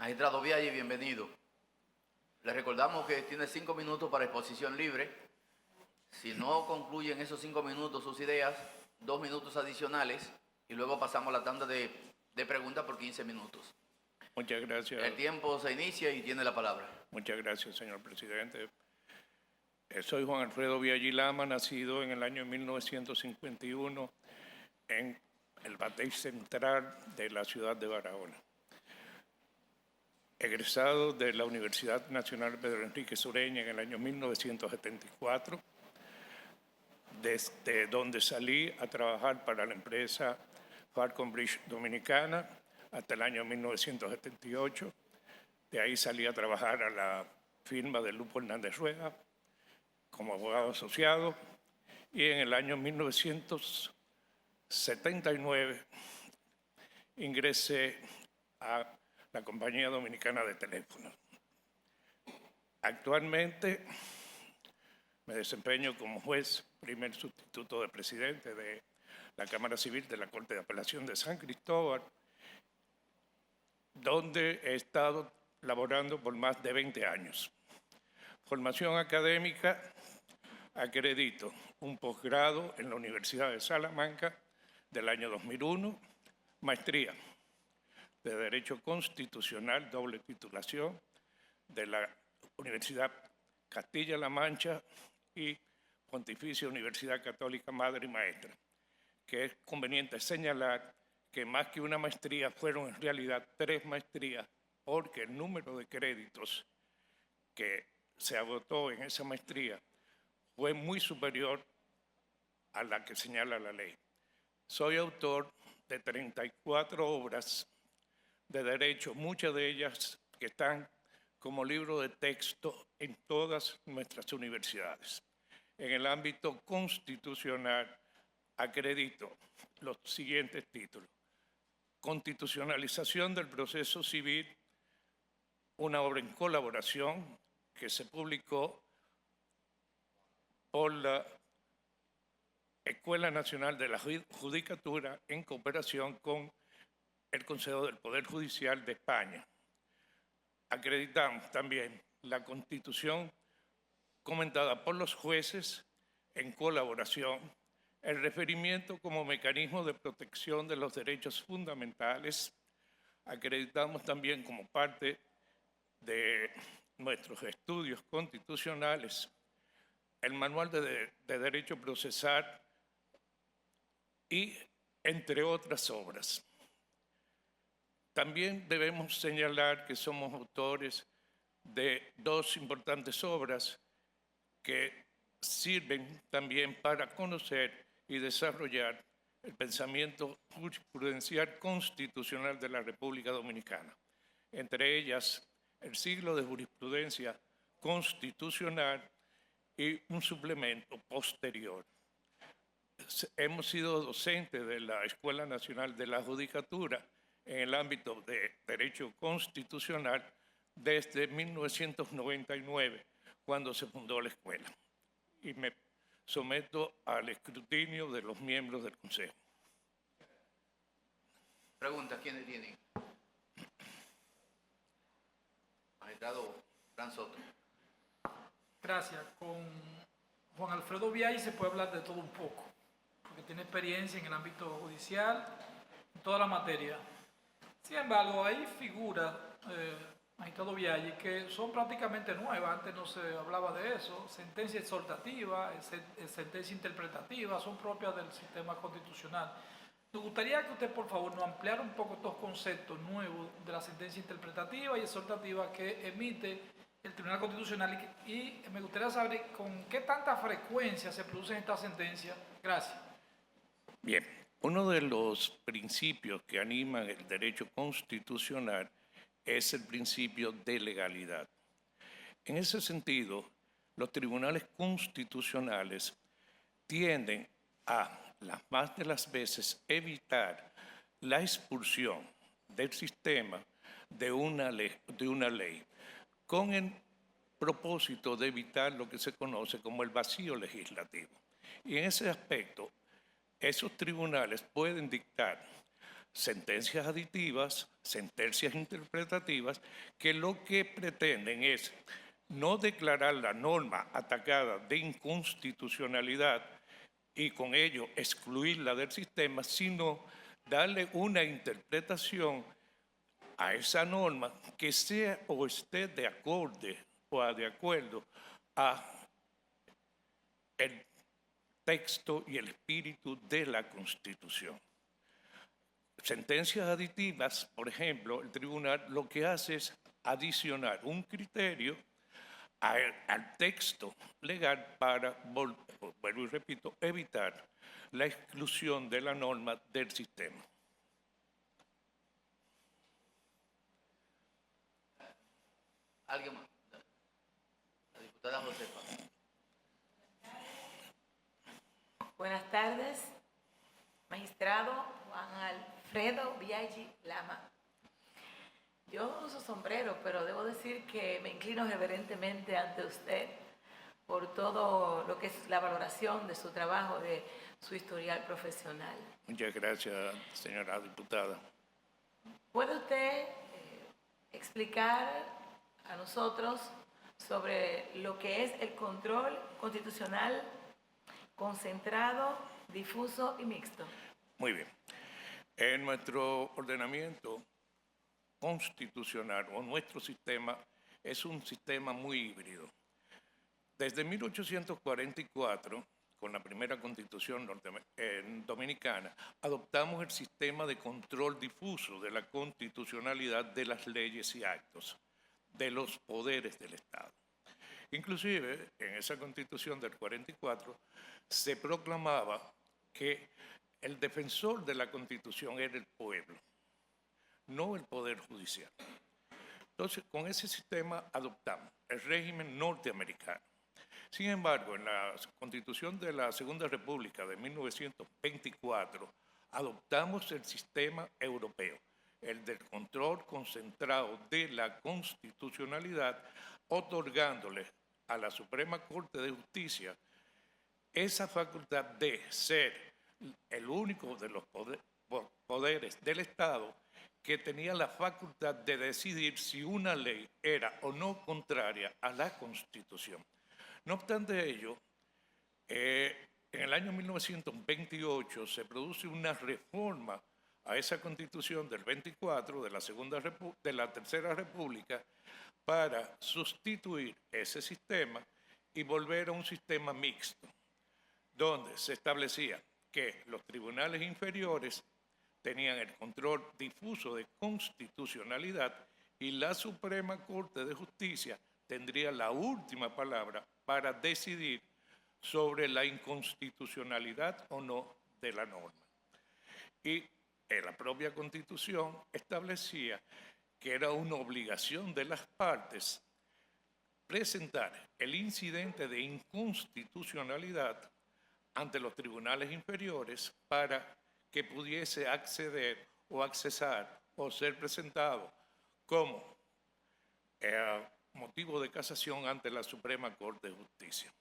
Magistrado Vialle, bienvenido. Le recordamos que tiene 5 minutos para exposición libre. Si no concluyen esos 5 minutos sus ideas, 2 minutos adicionales y luego pasamos a la tanda de preguntas por 15 minutos. Muchas gracias. El tiempo se inicia y tiene la palabra. Muchas gracias, señor presidente. Soy Juan Alfredo Vialle Lama, nacido en el año 1951 en el Batey Central de la ciudad de Barahona. Egresado de la Universidad Nacional Pedro Enrique Sureña en el año 1974, desde donde salí a trabajar para la empresa Falcon Bridge Dominicana hasta el año 1978. De ahí salí a trabajar a la firma de Lupo Hernández Rueda como abogado asociado y en el año 1979 ingresé a la Compañía Dominicana de Teléfonos. Actualmente me desempeño como juez primer sustituto de presidente de la Cámara Civil de la Corte de Apelación de San Cristóbal, donde he estado laborando por más de 20 años. Formación académica, acredito un posgrado en la Universidad de Salamanca del año 2001, maestría de Derecho Constitucional, doble titulación de la Universidad Castilla-La Mancha y Pontificia Universidad Católica Madre y Maestra, que es conveniente señalar que más que una maestría fueron en realidad 3 maestrías, porque el número de créditos que se agotó en esa maestría fue muy superior a la que señala la ley. Soy autor de 34 obras de derecho, muchas de ellas que están como libro de texto en todas nuestras universidades. En el ámbito constitucional acredito los siguientes títulos: Constitucionalización del proceso civil, una obra en colaboración que se publicó por la Escuela Nacional de la Judicatura en cooperación con el Consejo del Poder Judicial de España. Acreditamos también la Constitución comentada por los jueces en colaboración, el referimiento como mecanismo de protección de los derechos fundamentales. Acreditamos también como parte de nuestros estudios constitucionales el Manual de Derecho Procesal y entre otras obras. También debemos señalar que somos autores de 2 importantes obras que sirven también para conocer y desarrollar el pensamiento jurisprudencial constitucional de la República Dominicana. Entre ellas, el siglo de jurisprudencia constitucional y un suplemento posterior. Hemos sido docentes de la Escuela Nacional de la Judicatura en el ámbito de Derecho Constitucional desde 1999, cuando se fundó la escuela. Y me someto al escrutinio de los miembros del Consejo. Preguntas, ¿quiénes tienen? Magistrado Fran Soto. Gracias. Con Juan Alfredo Vialle se puede hablar de todo un poco, porque tiene experiencia en el ámbito judicial, en toda la materia. Sin embargo, hay figuras, magistrado Vialle, que son prácticamente nuevas. Antes no se hablaba de eso. Sentencia exhortativa, sentencia interpretativa, son propias del sistema constitucional. Nos gustaría que usted, por favor, nos ampliara un poco estos conceptos nuevos de la sentencia interpretativa y exhortativa que emite el Tribunal Constitucional y me gustaría saber con qué tanta frecuencia se producen estas sentencias. Gracias. Bien, uno de los principios que animan el derecho constitucional es el principio de legalidad. En ese sentido, los tribunales constitucionales tienden a, las más de las veces, evitar la expulsión del sistema de una ley con el propósito de evitar lo que se conoce como el vacío legislativo. Y en ese aspecto, esos tribunales pueden dictar sentencias aditivas, sentencias interpretativas, que lo que pretenden es no declarar la norma atacada de inconstitucionalidad y con ello excluirla del sistema, sino darle una interpretación a esa norma que sea o esté de acorde o de acuerdo a el texto y el espíritu de la Constitución. Sentencias aditivas, por ejemplo, el tribunal lo que hace es adicionar un criterio al texto legal para, vuelvo y repito, evitar la exclusión de la norma del sistema. ¿Alguien más? La diputada Josefa. Buenas tardes, magistrado Juan Alfredo Biaggi Lama. Yo uso sombrero, pero debo decir que me inclino reverentemente ante usted por todo lo que es la valoración de su trabajo, de su historial profesional. Muchas gracias, señora diputada. ¿Puede usted explicar a nosotros sobre lo que es el control constitucional concentrado, difuso y mixto? Muy bien. En nuestro ordenamiento constitucional o nuestro sistema es un sistema muy híbrido. Desde 1844, con la primera constitución dominicana, adoptamos el sistema de control difuso de la constitucionalidad de las leyes y actos de los poderes del Estado. Inclusive, en esa constitución del 44, se proclamaba que el defensor de la Constitución era el pueblo, no el Poder Judicial. Entonces, con ese sistema adoptamos el régimen norteamericano. Sin embargo, en la Constitución de la Segunda República de 1924, adoptamos el sistema europeo, el del control concentrado de la constitucionalidad, otorgándole a la Suprema Corte de Justicia esa facultad de ser el único de los poderes del Estado que tenía la facultad de decidir si una ley era o no contraria a la Constitución. No obstante ello, en el año 1928 se produce una reforma a esa Constitución del 24 de la Tercera República para sustituir ese sistema y volver a un sistema mixto, donde se establecía que los tribunales inferiores tenían el control difuso de constitucionalidad y la Suprema Corte de Justicia tendría la última palabra para decidir sobre la inconstitucionalidad o no de la norma. Y la propia Constitución establecía que era una obligación de las partes presentar el incidente de inconstitucionalidad ante los tribunales inferiores para que pudiese acceder o accesar o ser presentado como motivo de casación ante la Suprema Corte de Justicia.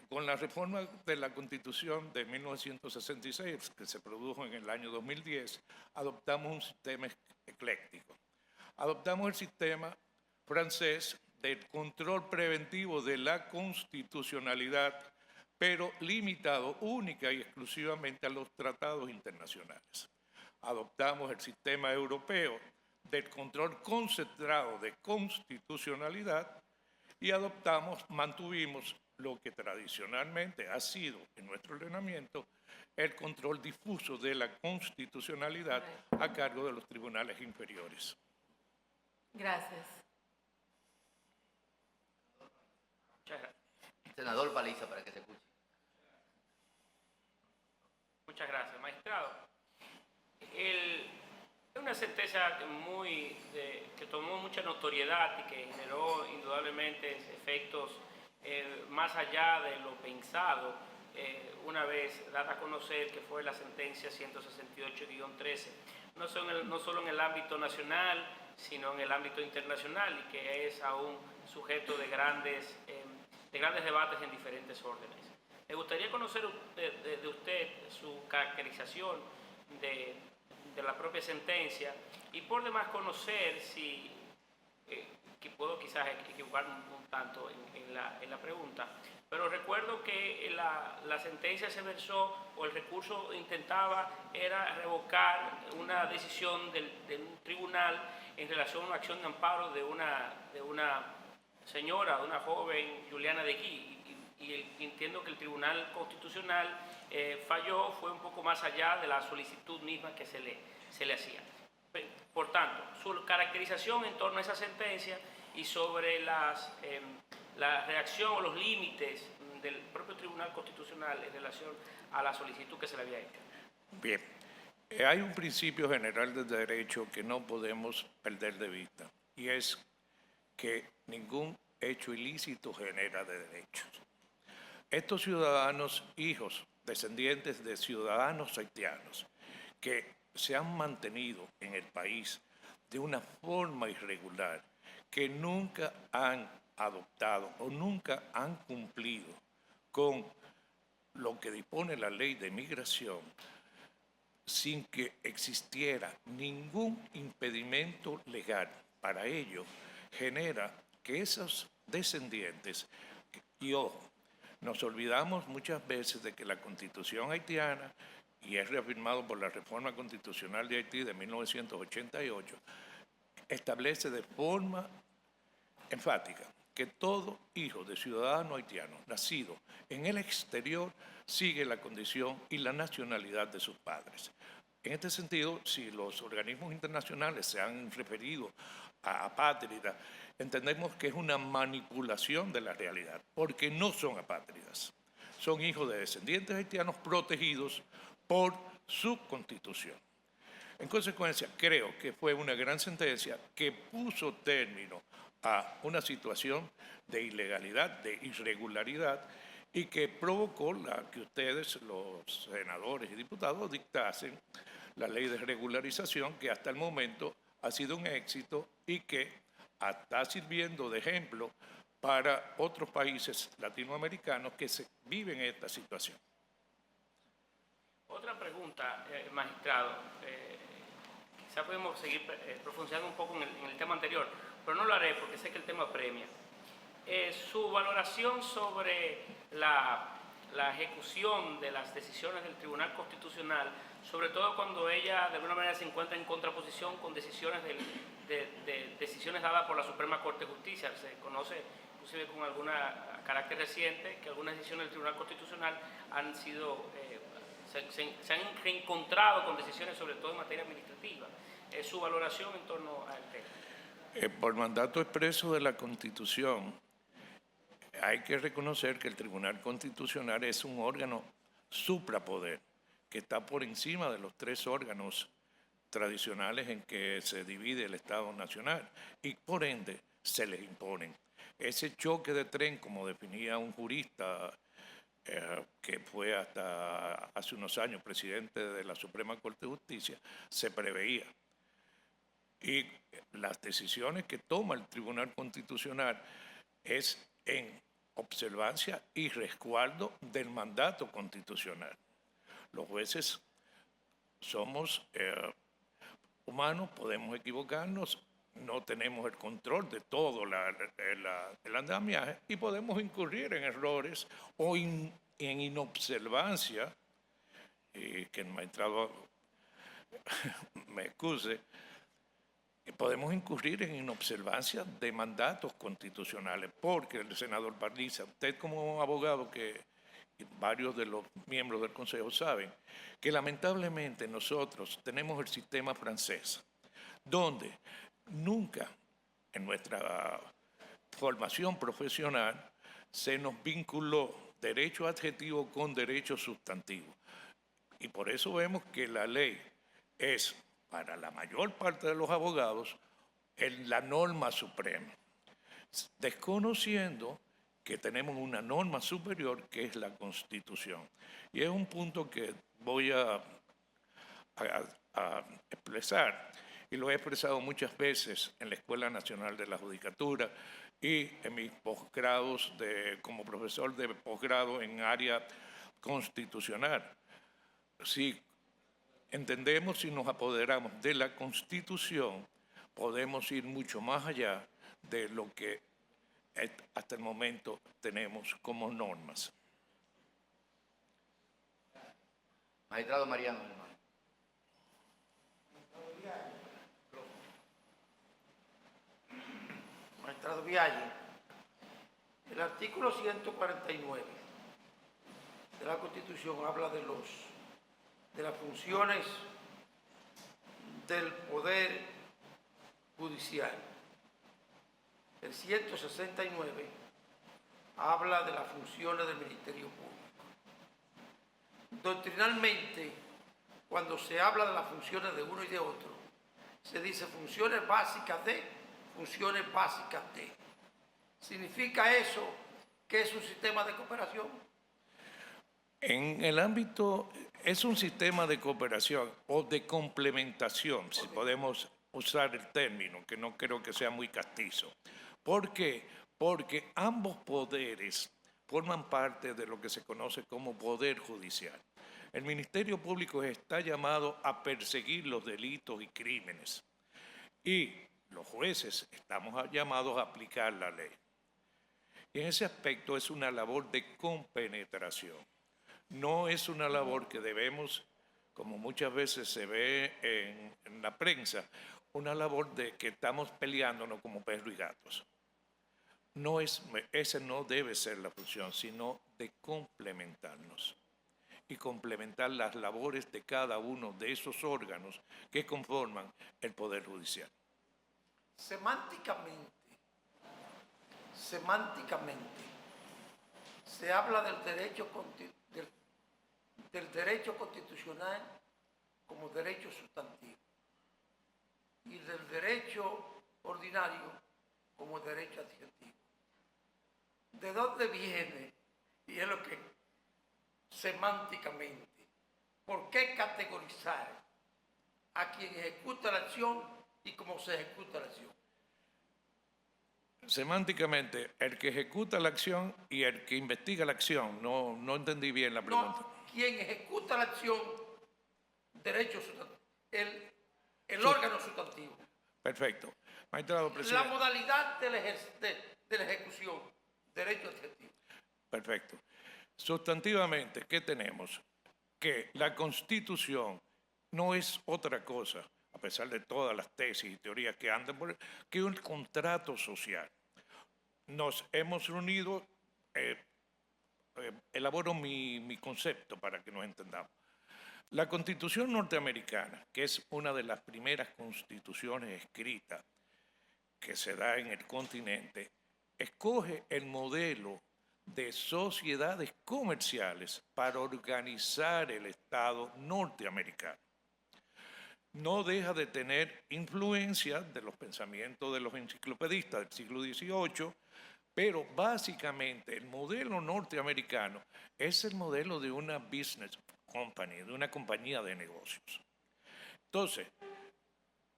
Con la reforma de la Constitución de 1966, que se produjo en el año 2010, adoptamos un sistema ecléctico. Adoptamos el sistema francés del control preventivo de la constitucionalidad, pero limitado única y exclusivamente a los tratados internacionales. Adoptamos el sistema europeo del control concentrado de constitucionalidad y mantuvimos lo que tradicionalmente ha sido en nuestro ordenamiento el control difuso de la constitucionalidad a cargo de los tribunales inferiores. Gracias. Senador Paliza, para que se escuche. Muchas gracias, magistrado. Es una sentencia que tomó mucha notoriedad y que generó indudablemente efectos más allá de lo pensado, una vez dada a conocer que fue la sentencia 168-13, no solo en el ámbito nacional, sino en el ámbito internacional, y que es aún sujeto de grandes debates en diferentes órdenes. Me gustaría conocer de usted su caracterización de de la propia sentencia y por demás conocer si, que puedo quizás equivocarme un tanto en la pregunta, pero recuerdo que la sentencia se versó o el recurso intentaba era revocar una decisión de un tribunal en relación a una acción de amparo de una señora, de una joven, Juliana de Guí, y entiendo que el Tribunal Constitucional falló, fue un poco más allá de la solicitud misma que se le hacía. Por tanto, su caracterización en torno a esa sentencia y sobre la reacción o los límites del propio Tribunal Constitucional en relación a la solicitud que se le había hecho. Bien, hay un principio general del derecho que no podemos perder de vista, y es que ningún hecho ilícito genera de derechos. Estos ciudadanos, hijos, descendientes de ciudadanos haitianos, que se han mantenido en el país de una forma irregular, que nunca han adoptado o nunca han cumplido con lo que dispone la ley de migración, sin que existiera ningún impedimento legal para ello, genera que esos descendientes, y ojo, nos olvidamos muchas veces de que la Constitución haitiana, y es reafirmado por la Reforma Constitucional de Haití de 1988, establece de forma enfática que todo hijo de ciudadano haitiano nacido en el exterior sigue la condición y la nacionalidad de sus padres. En este sentido, si los organismos internacionales se han referido a apátridas, entendemos que es una manipulación de la realidad, porque no son apátridas, son hijos de descendientes haitianos protegidos por su constitución. En consecuencia, creo que fue una gran sentencia que puso término a una situación de ilegalidad, de irregularidad, y que provocó que ustedes, los senadores y diputados, dictasen la ley de regularización, que hasta el momento ha sido un éxito y que está sirviendo de ejemplo para otros países latinoamericanos que viven esta situación. Otra pregunta, magistrado. Quizá podemos seguir profundizando un poco en el tema anterior, pero no lo haré porque sé que el tema apremia. Su valoración sobre la ejecución de las decisiones del Tribunal Constitucional, sobre todo cuando ella de alguna manera se encuentra en contraposición con decisiones decisiones dadas por la Suprema Corte de Justicia. Se conoce, inclusive con alguna carácter reciente, que algunas decisiones del Tribunal Constitucional han sido, se han reencontrado con decisiones sobre todo en materia administrativa. Su valoración en torno al tema. Por mandato expreso de la Constitución, hay que reconocer que el Tribunal Constitucional es un órgano suprapoder, que está por encima de los tres órganos tradicionales en que se divide el Estado Nacional y por ende se les imponen. Ese choque de tren, como definía un jurista que fue hasta hace unos años presidente de la Suprema Corte de Justicia, se preveía. Y las decisiones que toma el Tribunal Constitucional es en observancia y resguardo del mandato constitucional. Los jueces somos humanos, podemos equivocarnos, no tenemos el control de todo el andamiaje y podemos incurrir en errores o en inobservancia, que el magistrado me excuse, podemos incurrir en inobservancia de mandatos constitucionales, porque el senador Parliza, usted como abogado que varios de los miembros del Consejo saben, que lamentablemente nosotros tenemos el sistema francés, donde nunca en nuestra formación profesional se nos vinculó derecho adjetivo con derecho sustantivo. Y por eso vemos que la ley es, para la mayor parte de los abogados, la norma suprema, desconociendo que tenemos una norma superior que es la Constitución. Y es un punto que voy a expresar, y lo he expresado muchas veces en la Escuela Nacional de la Judicatura y en mis posgrados como profesor de posgrado en área constitucional. Si entendemos si nos apoderamos de la Constitución, podemos ir mucho más allá de lo que hasta el momento tenemos como normas. Magistrado Mariano, hermano. Magistrado Viaggi, el artículo 149 de la Constitución habla de las funciones del Poder Judicial. El 169 habla de las funciones del Ministerio Público. Doctrinalmente, cuando se habla de las funciones de uno y de otro, se dice funciones básicas de, funciones básicas de. ¿Significa eso que es un sistema de cooperación? En el ámbito, es un sistema de cooperación o de complementación, si podemos usar el término, que no creo que sea muy castizo. ¿Por qué? Porque ambos poderes forman parte de lo que se conoce como poder judicial. El Ministerio Público está llamado a perseguir los delitos y crímenes y los jueces estamos llamados a aplicar la ley. Y en ese aspecto es una labor de compenetración. No es una labor que debemos, como muchas veces se ve en la prensa, una labor de que estamos peleándonos como perros y gatos. No es, esa no debe ser la función, sino de complementarnos y complementar las labores de cada uno de esos órganos que conforman el Poder Judicial. Semánticamente, se habla del derecho constitucional como derecho sustantivo y del derecho ordinario como derecho adjetivo. ¿De dónde viene? Y es lo que semánticamente, ¿por qué categorizar a quien ejecuta la acción y cómo se ejecuta la acción? Semánticamente, el que ejecuta la acción y el que investiga la acción. No entendí bien la pregunta. No, quien ejecuta la acción, derecho sustantivo, el órgano sustantivo. Perfecto. Magistrado La presidente. modalidad de la ejecución, derecho adjetivo. Perfecto. Sustantivamente, ¿qué tenemos? Que la Constitución no es otra cosa, a pesar de todas las tesis y teorías que andan por que un contrato social. Nos hemos reunido, elaboro mi concepto para que nos entendamos. La Constitución norteamericana, que es una de las primeras constituciones escritas que se da en el continente, escoge el modelo de sociedades comerciales para organizar el Estado norteamericano. No deja de tener influencia de los pensamientos de los enciclopedistas del siglo XVIII, pero básicamente el modelo norteamericano es el modelo de una business company, de una compañía de negocios. Entonces,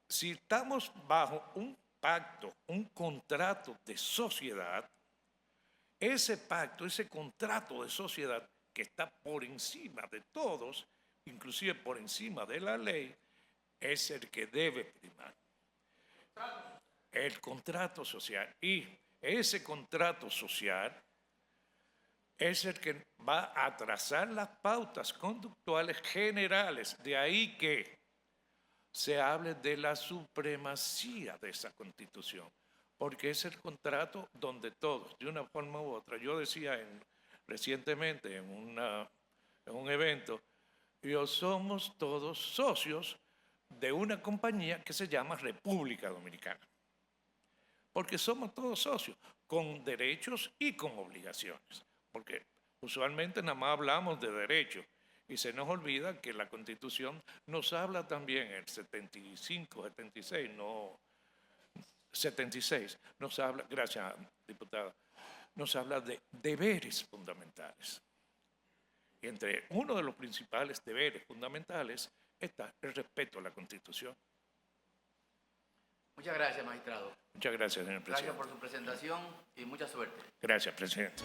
si estamos bajo un pacto, un contrato de sociedad, ese pacto, ese contrato de sociedad que está por encima de todos, inclusive por encima de la ley, es el que debe primar. El contrato social. Y ese contrato social es el que va a trazar las pautas conductuales generales. De ahí que se hable de la supremacía de esa Constitución, porque es el contrato donde todos, de una forma u otra, yo decía recientemente en un evento, somos todos socios de una compañía que se llama República Dominicana, porque somos todos socios, con derechos y con obligaciones, porque usualmente nada más hablamos de derechos, y se nos olvida que la Constitución nos habla también, el 75, 76, no 76, nos habla, gracias diputada, nos habla de deberes fundamentales. Y entre uno de los principales deberes fundamentales está el respeto a la Constitución. Muchas gracias, magistrado. Muchas gracias, señor presidente. Gracias por su presentación y mucha suerte. Gracias, presidente.